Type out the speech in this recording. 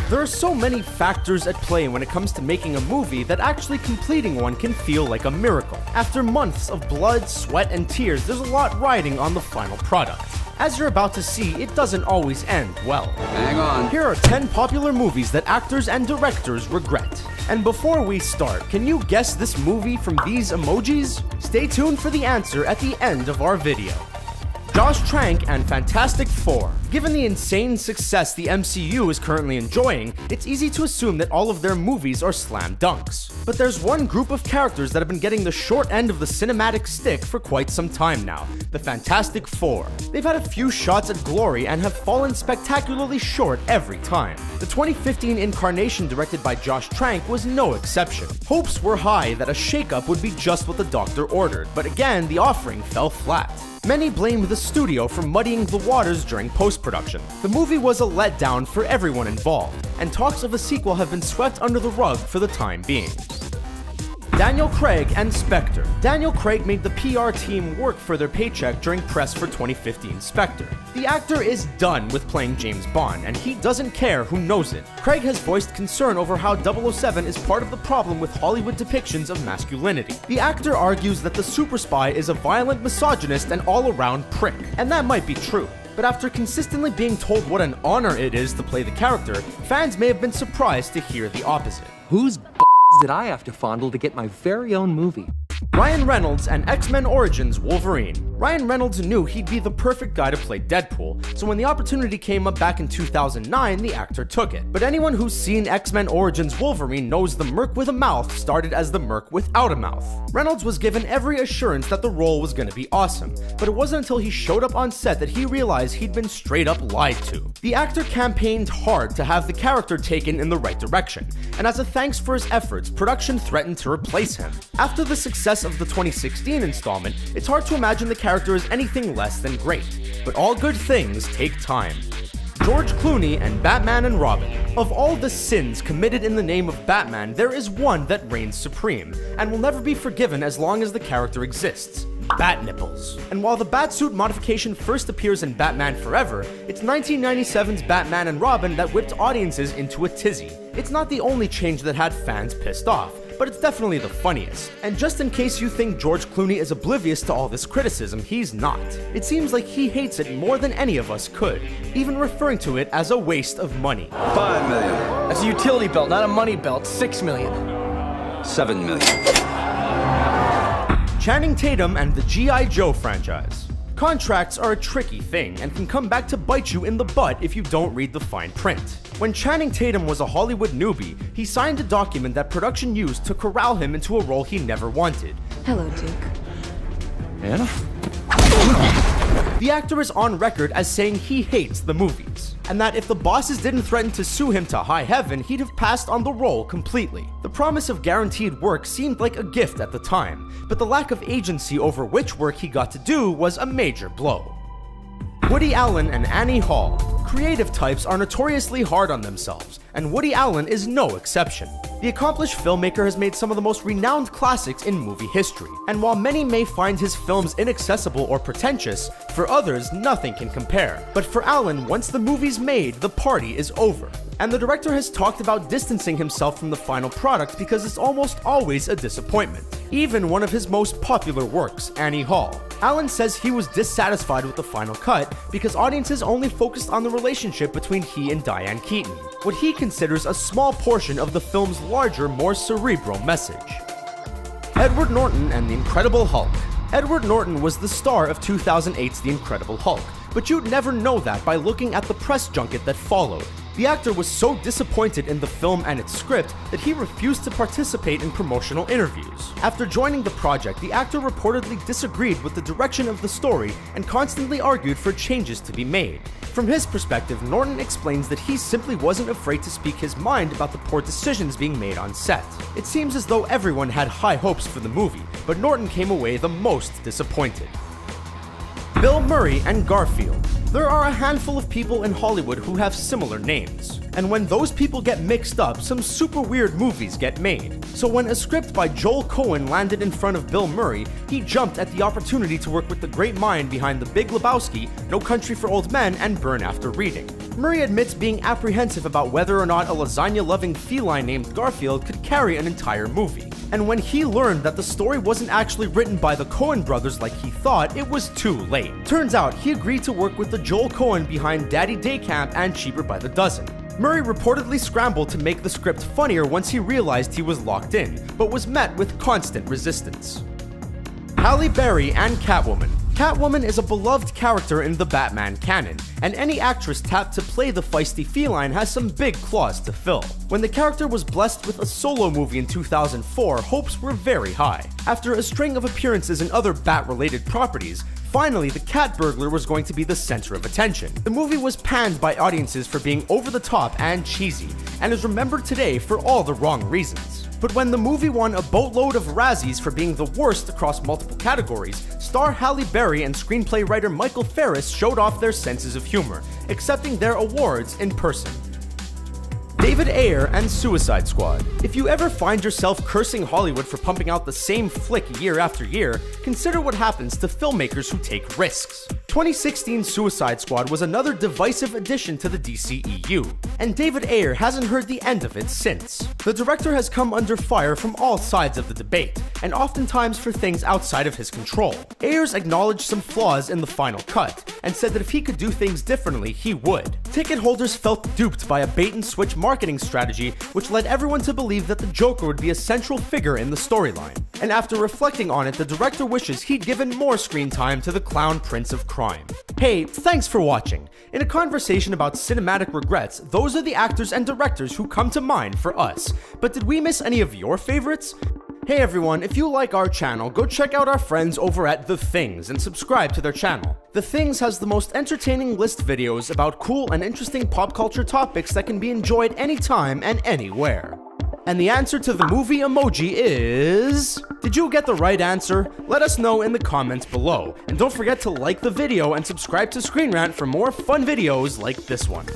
There are so many factors at play when it comes to making a movie that actually completing one can feel like a miracle. After months of blood, sweat, and tears, there's a lot riding on the final product. As you're about to see, it doesn't always end well. Hang on. Here are 10 popular movies that actors and directors regret. And before we start, can you guess this movie from these emojis? Stay tuned for the answer at the end of our video. Josh Trank and Fantastic Four. Given the insane success the MCU is currently enjoying, it's easy to assume that all of their movies are slam dunks. But there's one group of characters that have been getting the short end of the cinematic stick for quite some time now, the Fantastic Four. They've had a few shots at glory and have fallen spectacularly short every time. The 2015 incarnation directed by Josh Trank was no exception. Hopes were high that a shakeup would be just what the doctor ordered, but again, the offering fell flat. Many blamed the studio for muddying the waters during post-production. The movie was a letdown for everyone involved, and talks of a sequel have been swept under the rug for the time being. Daniel Craig and Spectre. Daniel Craig made the PR team work for their paycheck during press for 2015 Spectre. The actor is done with playing James Bond, and he doesn't care who knows it. Craig has voiced concern over how 007 is part of the problem with Hollywood depictions of masculinity. The actor argues that the super spy is a violent misogynist and all-around prick, and that might be true. But after consistently being told what an honor it is to play the character, fans may have been surprised to hear the opposite. Whose did I have to fondle to get my very own movie? Ryan Reynolds and X-Men Origins Wolverine. Ryan Reynolds knew he'd be the perfect guy to play Deadpool, so when the opportunity came up back in 2009, the actor took it. But anyone who's seen X-Men Origins Wolverine knows the Merc with a mouth started as the Merc without a mouth. Reynolds was given every assurance that the role was going to be awesome, but it wasn't until he showed up on set that he realized he'd been straight up lied to. The actor campaigned hard to have the character taken in the right direction, and as a thanks for his efforts, production threatened to replace him. After the success of the 2016 installment, it's hard to imagine the character is anything less than great. But all good things take time. George Clooney and Batman and Robin. Of all the sins committed in the name of Batman, there is one that reigns supreme, and will never be forgiven as long as the character exists. Bat nipples. And while the Batsuit modification first appears in Batman Forever, it's 1997's Batman and Robin that whipped audiences into a tizzy. It's not the only change that had fans pissed off, but it's definitely the funniest. And just in case you think George Clooney is oblivious to all this criticism, he's not. It seems like he hates it more than any of us could, even referring to it as a waste of money. $5 million. That's a utility belt, not a money belt. $6 million. $7 million. Channing Tatum and the G.I. Joe franchise. Contracts are a tricky thing and can come back to bite you in the butt if you don't read the fine print. When Channing Tatum was a Hollywood newbie, he signed a document that production used to corral him into a role he never wanted. Hello, Duke. Anna? The actor is on record as saying he hates the movies, and that if the bosses didn't threaten to sue him to high heaven, he'd have passed on the role completely. The promise of guaranteed work seemed like a gift at the time, but the lack of agency over which work he got to do was a major blow. Woody Allen and Annie Hall. Creative types are notoriously hard on themselves, and Woody Allen is no exception. The accomplished filmmaker has made some of the most renowned classics in movie history, and while many may find his films inaccessible or pretentious, for others nothing can compare. But for Allen, once the movie's made, the party is over. And the director has talked about distancing himself from the final product because it's almost always a disappointment. Even one of his most popular works, Annie Hall. Allen says he was dissatisfied with the final cut because audiences only focused on the relationship between he and Diane Keaton, what he considers a small portion of the film's larger, more cerebral message. Edward Norton and the Incredible Hulk. Edward Norton was the star of 2008's The Incredible Hulk, but you'd never know that by looking at the press junket that followed. The actor was so disappointed in the film and its script that he refused to participate in promotional interviews. After joining the project, the actor reportedly disagreed with the direction of the story and constantly argued for changes to be made. From his perspective, Norton explains that he simply wasn't afraid to speak his mind about the poor decisions being made on set. It seems as though everyone had high hopes for the movie, but Norton came away the most disappointed. Bill Murray and Garfield. There are a handful of people in Hollywood who have similar names, and when those people get mixed up, some super weird movies get made. So when a script by Joel Coen landed in front of Bill Murray, he jumped at the opportunity to work with the great mind behind The Big Lebowski, No Country for Old Men, and Burn After Reading. Murray admits being apprehensive about whether or not a lasagna-loving feline named Garfield could carry an entire movie. And when he learned that the story wasn't actually written by the Coen brothers like he thought, it was too late. Turns out, he agreed to work with the Joel Coen behind Daddy Day Camp and Cheaper by the Dozen. Murray reportedly scrambled to make the script funnier once he realized he was locked in, but was met with constant resistance. Halle Berry and Catwoman. Catwoman is a beloved character in the Batman canon, and any actress tapped to play the feisty feline has some big claws to fill. When the character was blessed with a solo movie in 2004, hopes were very high. After a string of appearances in other Bat-related properties, finally the cat burglar was going to be the center of attention. The movie was panned by audiences for being over the top and cheesy, and is remembered today for all the wrong reasons. But when the movie won a boatload of Razzies for being the worst across multiple categories, star Halle Berry and screenplay writer Michael Ferris showed off their senses of humor, accepting their awards in person. David Ayer and Suicide Squad. If you ever find yourself cursing Hollywood for pumping out the same flick year after year, consider what happens to filmmakers who take risks. 2016 Suicide Squad was another divisive addition to the DCEU, and David Ayer hasn't heard the end of it since. The director has come under fire from all sides of the debate, and oftentimes for things outside of his control. Ayers acknowledged some flaws in the final cut, and said that if he could do things differently, he would. Ticket holders felt duped by a bait-and-switch marketing strategy which led everyone to believe that the Joker would be a central figure in the storyline. And after reflecting on it, the director wishes he'd given more screen time to the clown prince of crime. Hey, thanks for watching. In a conversation about cinematic regrets, those are the actors and directors who come to mind for us. But did we miss any of your favorites? Hey everyone, if you like our channel, go check out our friends over at The Things and subscribe to their channel. The Things has the most entertaining list videos about cool and interesting pop culture topics that can be enjoyed anytime and anywhere. And the answer to the movie emoji is... Did you get the right answer? Let us know in the comments below. And don't forget to like the video and subscribe to Screen Rant for more fun videos like this one.